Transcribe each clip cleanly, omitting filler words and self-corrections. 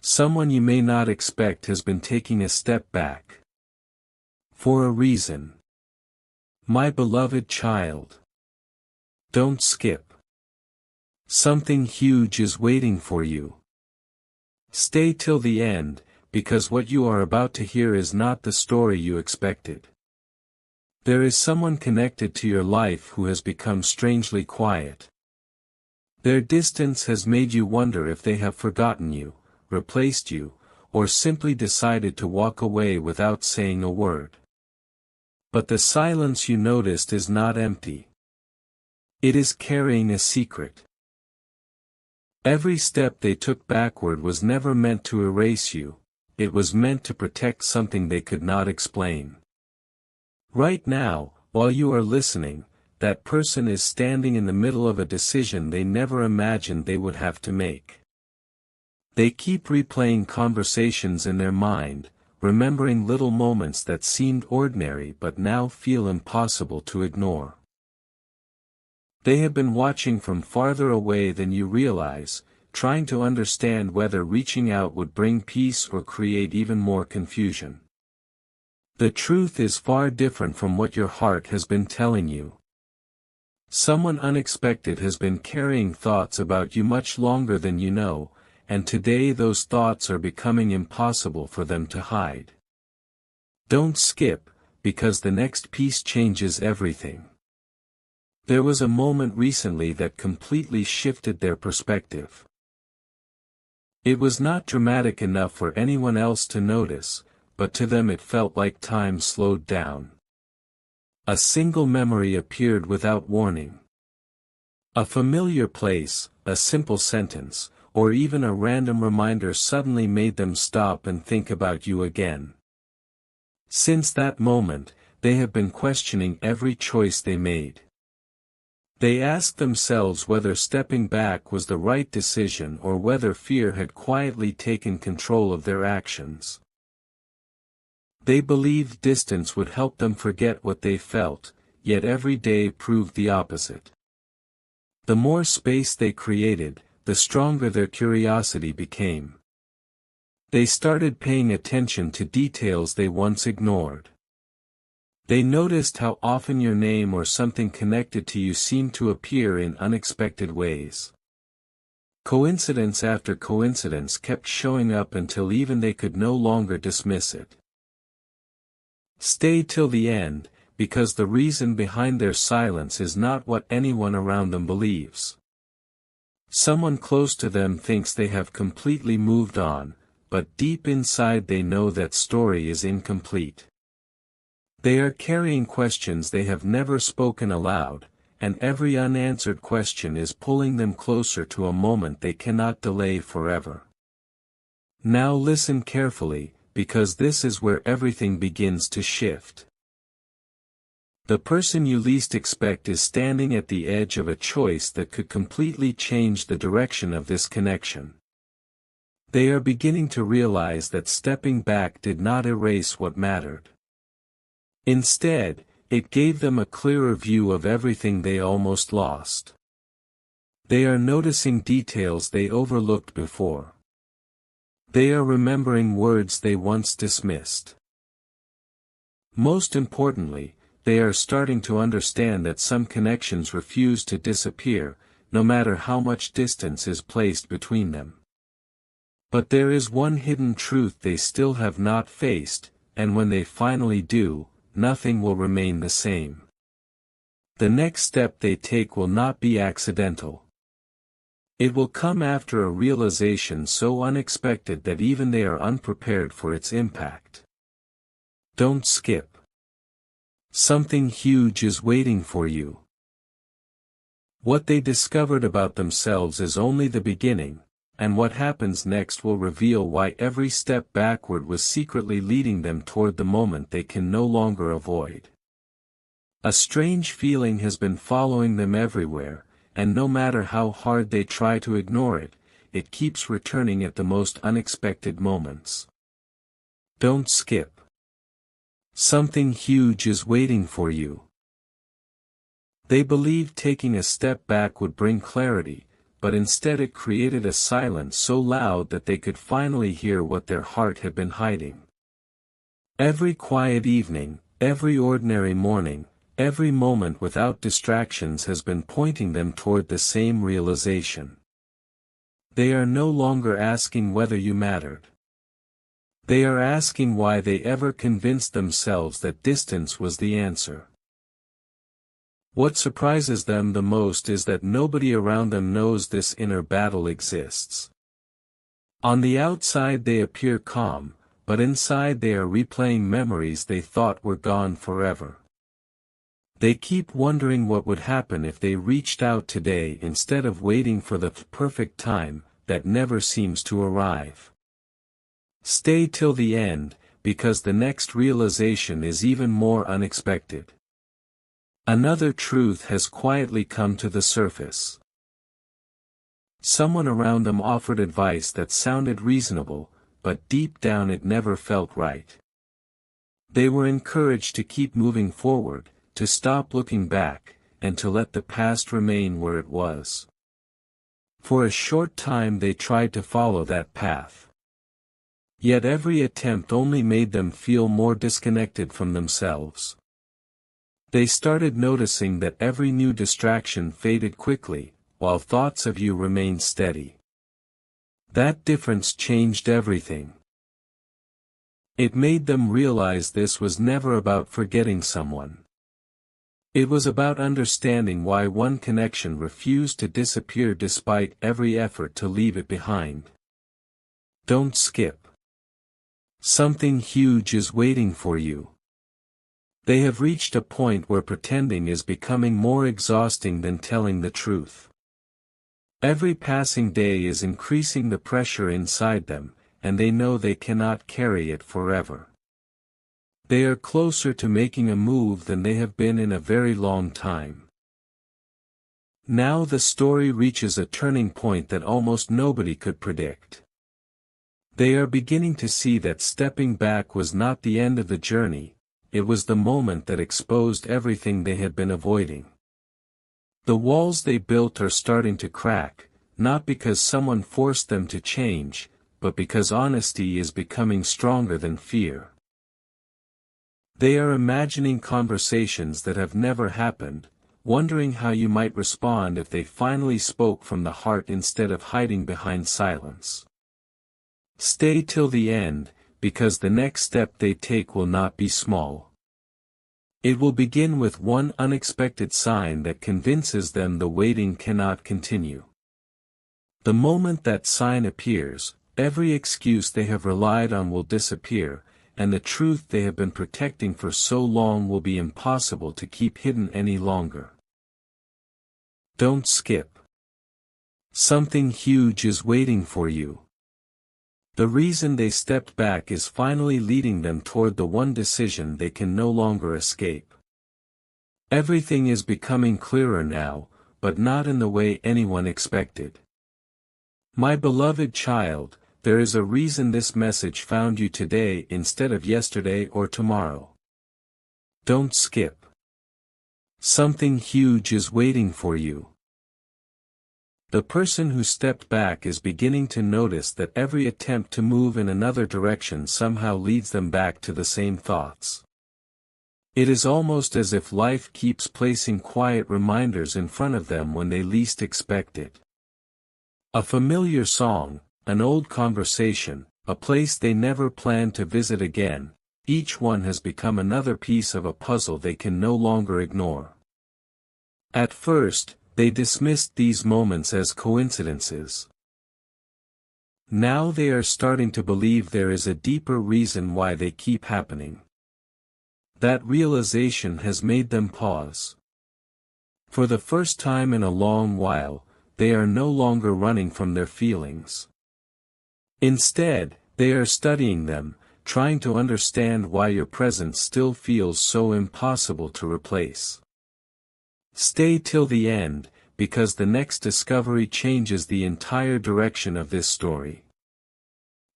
Someone you may not expect has been taking a step back. For a reason. My beloved child. Don't skip. Something huge is waiting for you. Stay till the end, because what you are about to hear is not the story you expected. There is someone connected to your life who has become strangely quiet. Their distance has made you wonder if they have forgotten you, replaced you, or simply decided to walk away without saying a word. But the silence you noticed is not empty. It is carrying a secret. Every step they took backward was never meant to erase you, it was meant to protect something they could not explain. Right now, while you are listening, that person is standing in the middle of a decision they never imagined they would have to make. They keep replaying conversations in their mind, remembering little moments that seemed ordinary but now feel impossible to ignore. They have been watching from farther away than you realize, trying to understand whether reaching out would bring peace or create even more confusion. The truth is far different from what your heart has been telling you. Someone unexpected has been carrying thoughts about you much longer than you know, and today those thoughts are becoming impossible for them to hide. Don't skip, because the next piece changes everything. There was a moment recently that completely shifted their perspective. It was not dramatic enough for anyone else to notice, but to them it felt like time slowed down. A single memory appeared without warning. A familiar place, a simple sentence, or even a random reminder suddenly made them stop and think about you again. Since that moment, they have been questioning every choice they made. They asked themselves whether stepping back was the right decision or whether fear had quietly taken control of their actions. They believed distance would help them forget what they felt, yet every day proved the opposite. The more space they created, the stronger their curiosity became. They started paying attention to details they once ignored. They noticed how often your name or something connected to you seemed to appear in unexpected ways. Coincidence after coincidence kept showing up until even they could no longer dismiss it. Stay till the end, because the reason behind their silence is not what anyone around them believes. Someone close to them thinks they have completely moved on, but deep inside they know that story is incomplete. They are carrying questions they have never spoken aloud, and every unanswered question is pulling them closer to a moment they cannot delay forever. Now listen carefully, because this is where everything begins to shift. The person you least expect is standing at the edge of a choice that could completely change the direction of this connection. They are beginning to realize that stepping back did not erase what mattered. Instead, it gave them a clearer view of everything they almost lost. They are noticing details they overlooked before. They are remembering words they once dismissed. Most importantly, they are starting to understand that some connections refuse to disappear, no matter how much distance is placed between them. But there is one hidden truth they still have not faced, and when they finally do, nothing will remain the same. The next step they take will not be accidental. It will come after a realization so unexpected that even they are unprepared for its impact. Don't skip. Something huge is waiting for you. What they discovered about themselves is only the beginning, and what happens next will reveal why every step backward was secretly leading them toward the moment they can no longer avoid. A strange feeling has been following them everywhere, and no matter how hard they try to ignore it, it keeps returning at the most unexpected moments. Don't skip. Something huge is waiting for you. They believed taking a step back would bring clarity, but instead it created a silence so loud that they could finally hear what their heart had been hiding. Every quiet evening, every ordinary morning, every moment without distractions has been pointing them toward the same realization. They are no longer asking whether you mattered. They are asking why they ever convinced themselves that distance was the answer. What surprises them the most is that nobody around them knows this inner battle exists. On the outside they appear calm, but inside they are replaying memories they thought were gone forever. They keep wondering what would happen if they reached out today instead of waiting for the perfect time that never seems to arrive. Stay till the end, because the next realization is even more unexpected. Another truth has quietly come to the surface. Someone around them offered advice that sounded reasonable, but deep down it never felt right. They were encouraged to keep moving forward, to stop looking back, and to let the past remain where it was. For a short time they tried to follow that path. Yet every attempt only made them feel more disconnected from themselves. They started noticing that every new distraction faded quickly, while thoughts of you remained steady. That difference changed everything. It made them realize this was never about forgetting someone. It was about understanding why one connection refused to disappear despite every effort to leave it behind. Don't skip. Something huge is waiting for you. They have reached a point where pretending is becoming more exhausting than telling the truth. Every passing day is increasing the pressure inside them, and they know they cannot carry it forever. They are closer to making a move than they have been in a very long time. Now the story reaches a turning point that almost nobody could predict. They are beginning to see that stepping back was not the end of the journey, it was the moment that exposed everything they had been avoiding. The walls they built are starting to crack, not because someone forced them to change, but because honesty is becoming stronger than fear. They are imagining conversations that have never happened, wondering how you might respond if they finally spoke from the heart instead of hiding behind silence. Stay till the end, because the next step they take will not be small. It will begin with one unexpected sign that convinces them the waiting cannot continue. The moment that sign appears, every excuse they have relied on will disappear, and the truth they have been protecting for so long will be impossible to keep hidden any longer. Don't skip. Something huge is waiting for you. The reason they stepped back is finally leading them toward the one decision they can no longer escape. Everything is becoming clearer now, but not in the way anyone expected. My beloved child, there is a reason this message found you today instead of yesterday or tomorrow. Don't skip. Something huge is waiting for you. The person who stepped back is beginning to notice that every attempt to move in another direction somehow leads them back to the same thoughts. It is almost as if life keeps placing quiet reminders in front of them when they least expect it. A familiar song, an old conversation, a place they never planned to visit again, each one has become another piece of a puzzle they can no longer ignore. At first, they dismissed these moments as coincidences. Now they are starting to believe there is a deeper reason why they keep happening. That realization has made them pause. For the first time in a long while, they are no longer running from their feelings. Instead, they are studying them, trying to understand why your presence still feels so impossible to replace. Stay till the end, because the next discovery changes the entire direction of this story.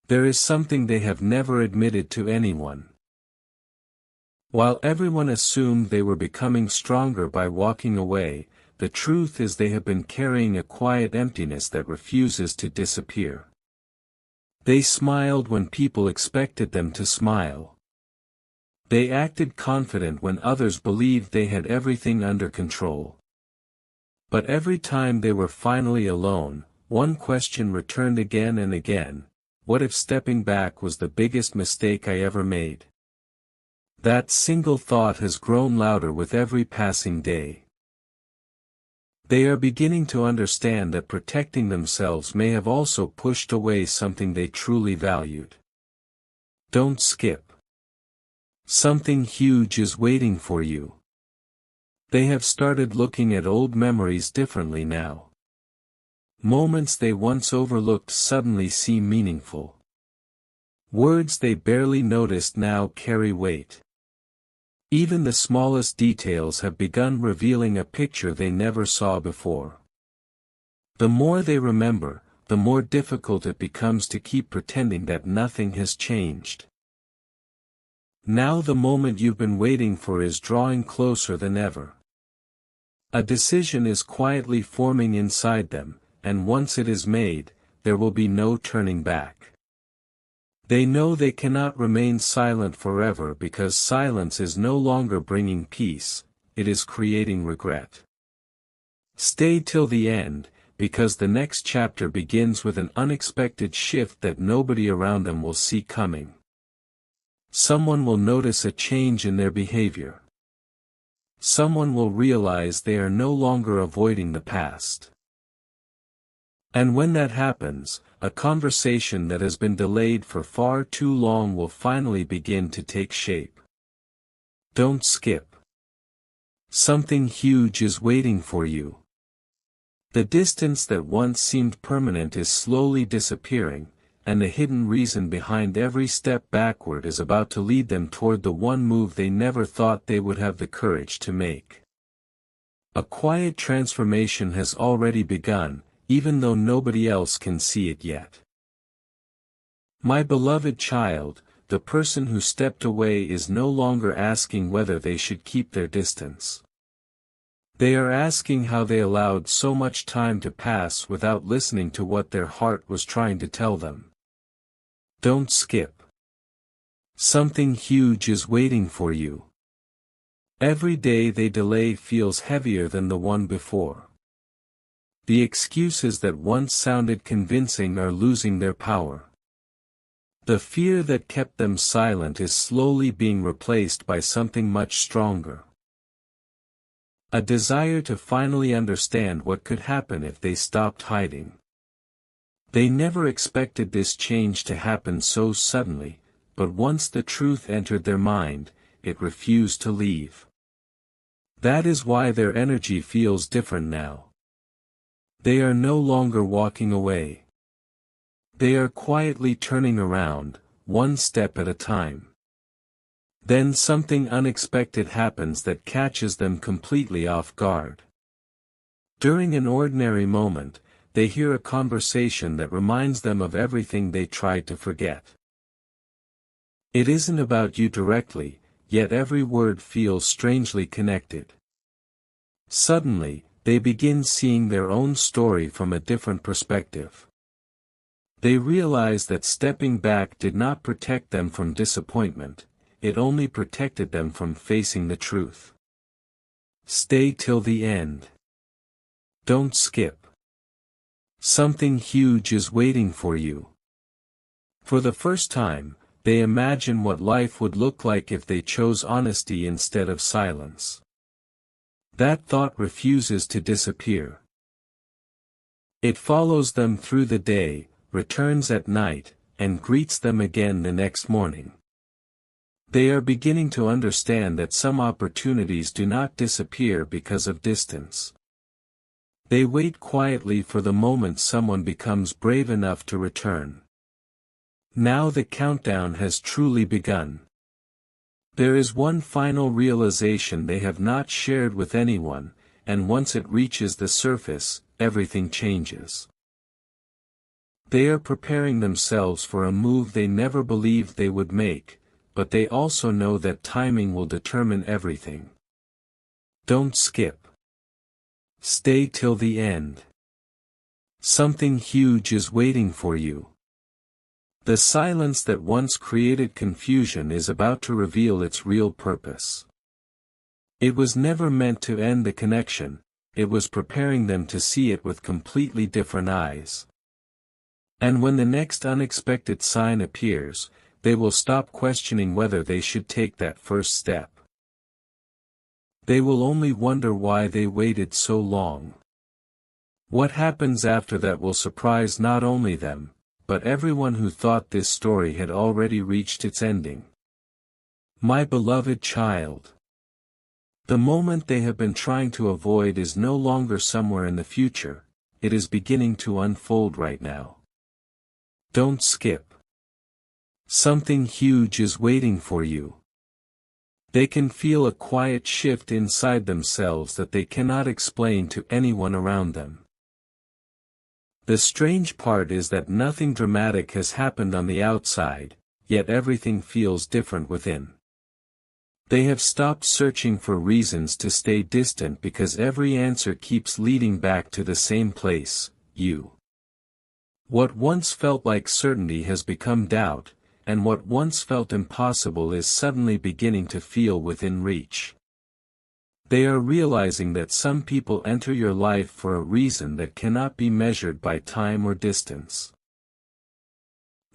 There is something they have never admitted to anyone. While everyone assumed they were becoming stronger by walking away, the truth is they have been carrying a quiet emptiness that refuses to disappear. They smiled when people expected them to smile. They acted confident when others believed they had everything under control. But every time they were finally alone, one question returned again and again: what if stepping back was the biggest mistake I ever made? That single thought has grown louder with every passing day. They are beginning to understand that protecting themselves may have also pushed away something they truly valued. Don't skip. Something huge is waiting for you. They have started looking at old memories differently now. Moments they once overlooked suddenly seem meaningful. Words they barely noticed now carry weight. Even the smallest details have begun revealing a picture they never saw before. The more they remember, the more difficult it becomes to keep pretending that nothing has changed. Now the moment you've been waiting for is drawing closer than ever. A decision is quietly forming inside them, and once it is made, there will be no turning back. They know they cannot remain silent forever because silence is no longer bringing peace, it is creating regret. Stay till the end, because the next chapter begins with an unexpected shift that nobody around them will see coming. Someone will notice a change in their behavior. Someone will realize they are no longer avoiding the past. And when that happens, a conversation that has been delayed for far too long will finally begin to take shape. Don't skip. Something huge is waiting for you. The distance that once seemed permanent is slowly disappearing, and the hidden reason behind every step backward is about to lead them toward the one move they never thought they would have the courage to make. A quiet transformation has already begun, even though nobody else can see it yet. My beloved child, the person who stepped away is no longer asking whether they should keep their distance. They are asking how they allowed so much time to pass without listening to what their heart was trying to tell them. Don't skip. Something huge is waiting for you. Every day they delay feels heavier than the one before. The excuses that once sounded convincing are losing their power. The fear that kept them silent is slowly being replaced by something much stronger. A desire to finally understand what could happen if they stopped hiding. They never expected this change to happen so suddenly, but once the truth entered their mind, it refused to leave. That is why their energy feels different now. They are no longer walking away. They are quietly turning around, one step at a time. Then something unexpected happens that catches them completely off guard. During an ordinary moment, they hear a conversation that reminds them of everything they tried to forget. It isn't about you directly, yet every word feels strangely connected. Suddenly, they begin seeing their own story from a different perspective. They realize that stepping back did not protect them from disappointment, it only protected them from facing the truth. Stay till the end. Don't skip. Something huge is waiting for you. For the first time, they imagine what life would look like if they chose honesty instead of silence. That thought refuses to disappear. It follows them through the day, returns at night, and greets them again the next morning. They are beginning to understand that some opportunities do not disappear because of distance. They wait quietly for the moment someone becomes brave enough to return. Now the countdown has truly begun. There is one final realization they have not shared with anyone, and once it reaches the surface, everything changes. They are preparing themselves for a move they never believed they would make, but they also know that timing will determine everything. Don't skip. Stay till the end. Something huge is waiting for you. The silence that once created confusion is about to reveal its real purpose. It was never meant to end the connection, it was preparing them to see it with completely different eyes. And when the next unexpected sign appears, they will stop questioning whether they should take that first step. They will only wonder why they waited so long. What happens after that will surprise not only them, but everyone who thought this story had already reached its ending. My beloved child. The moment they have been trying to avoid is no longer somewhere in the future, it is beginning to unfold right now. Don't skip. Something huge is waiting for you. They can feel a quiet shift inside themselves that they cannot explain to anyone around them. The strange part is that nothing dramatic has happened on the outside, yet everything feels different within. They have stopped searching for reasons to stay distant because every answer keeps leading back to the same place, you. What once felt like certainty has become doubt, and what once felt impossible is suddenly beginning to feel within reach. They are realizing that some people enter your life for a reason that cannot be measured by time or distance.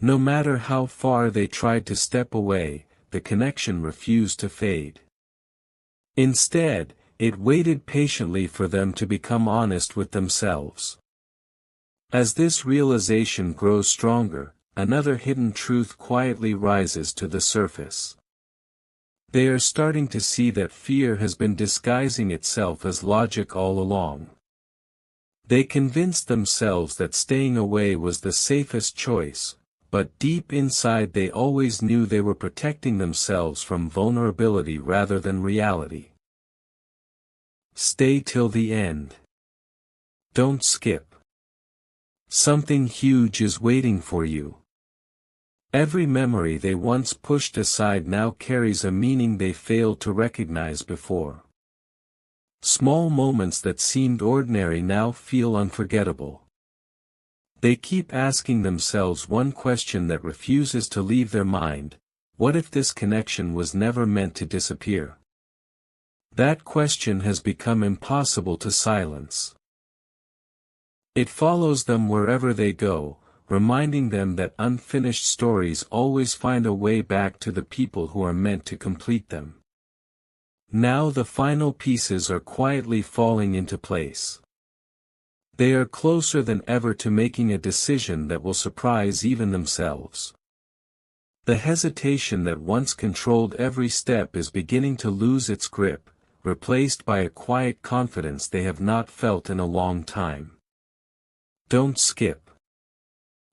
No matter how far they tried to step away, the connection refused to fade. Instead, it waited patiently for them to become honest with themselves. As this realization grows stronger, another hidden truth quietly rises to the surface. They are starting to see that fear has been disguising itself as logic all along. They convinced themselves that staying away was the safest choice, but deep inside they always knew they were protecting themselves from vulnerability rather than reality. Stay till the end. Don't skip. Something huge is waiting for you. Every memory they once pushed aside now carries a meaning they failed to recognize before. Small moments that seemed ordinary now feel unforgettable. They keep asking themselves one question that refuses to leave their mind: what if this connection was never meant to disappear? That question has become impossible to silence. It follows them wherever they go, reminding them that unfinished stories always find a way back to the people who are meant to complete them. Now the final pieces are quietly falling into place. They are closer than ever to making a decision that will surprise even themselves. The hesitation that once controlled every step is beginning to lose its grip, replaced by a quiet confidence they have not felt in a long time. Don't skip.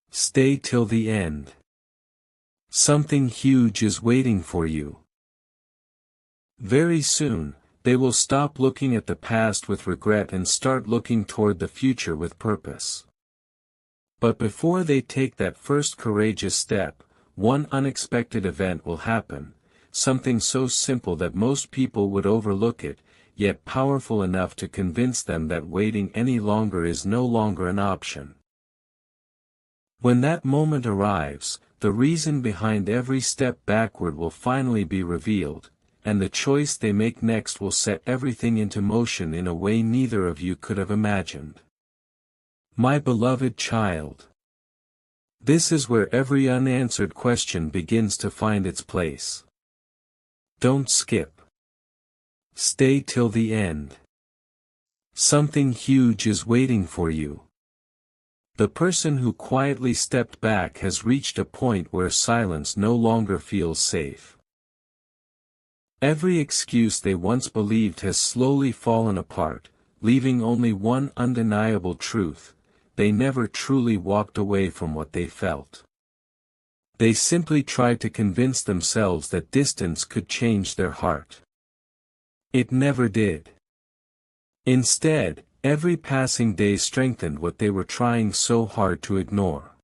Stay till the end. Something huge is waiting for you. Very soon, they will stop looking at the past with regret and start looking toward the future with purpose. But before they take that first courageous step, one unexpected event will happen, something so simple that most people would overlook it, yet powerful enough to convince them that waiting any longer is no longer an option. When that moment arrives, the reason behind every step backward will finally be revealed, and the choice they make next will set everything into motion in a way neither of you could have imagined. My beloved child. This is where every unanswered question begins to find its place. Don't skip. Stay till the end. Something huge is waiting for you. The person who quietly stepped back has reached a point where silence no longer feels safe. Every excuse they once believed has slowly fallen apart, leaving only one undeniable truth: they never truly walked away from what they felt. They simply tried to convince themselves that distance could change their heart. It never did. Instead, every passing day strengthened what they were trying so hard to ignore.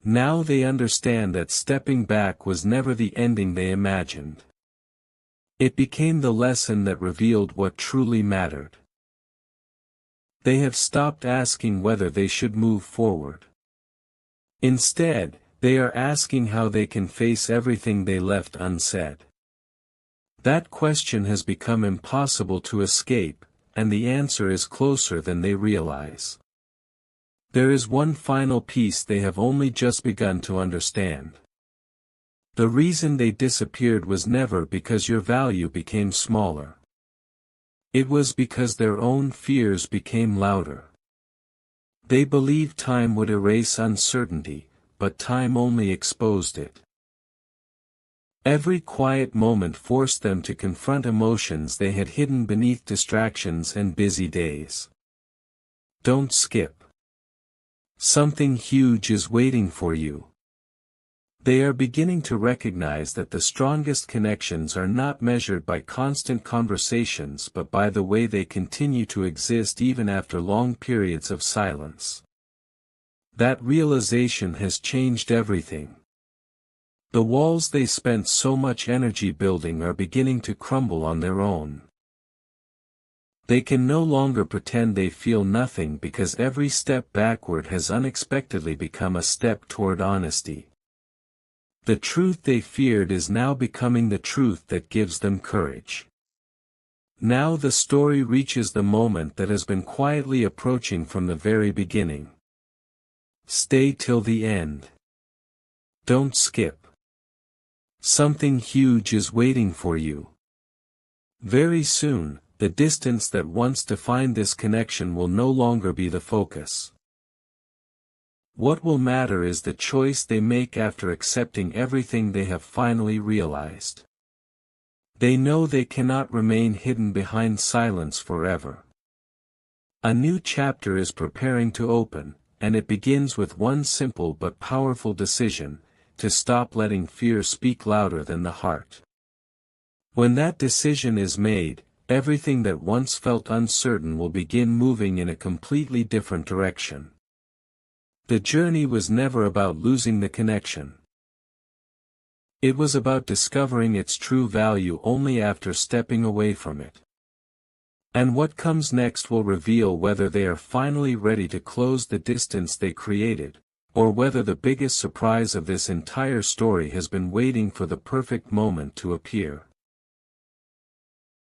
Now they understand that stepping back was never the ending they imagined. It became the lesson that revealed what truly mattered. They have stopped asking whether they should move forward. Instead, they are asking how they can face everything they left unsaid. That question has become impossible to escape, and the answer is closer than they realize. There is one final piece they have only just begun to understand. The reason they disappeared was never because your value became smaller. It was because their own fears became louder. They believed time would erase uncertainty, but time only exposed it. Every quiet moment forced them to confront emotions they had hidden beneath distractions and busy days. Don't skip. Something huge is waiting for you. They are beginning to recognize that the strongest connections are not measured by constant conversations but by the way they continue to exist even after long periods of silence. That realization has changed everything. The walls they spent so much energy building are beginning to crumble on their own. They can no longer pretend they feel nothing because every step backward has unexpectedly become a step toward honesty. The truth they feared is now becoming the truth that gives them courage. Now the story reaches the moment that has been quietly approaching from the very beginning. Stay till the end. Don't skip. Something huge is waiting for you. Very soon, the distance that once defined this connection will no longer be the focus. What will matter is the choice they make after accepting everything they have finally realized. They know they cannot remain hidden behind silence forever. A new chapter is preparing to open, and it begins with one simple but powerful decision: to stop letting fear speak louder than the heart. When that decision is made, everything that once felt uncertain will begin moving in a completely different direction. The journey was never about losing the connection. It was about discovering its true value only after stepping away from it. And what comes next will reveal whether they are finally ready to close the distance they created, or whether the biggest surprise of this entire story has been waiting for the perfect moment to appear.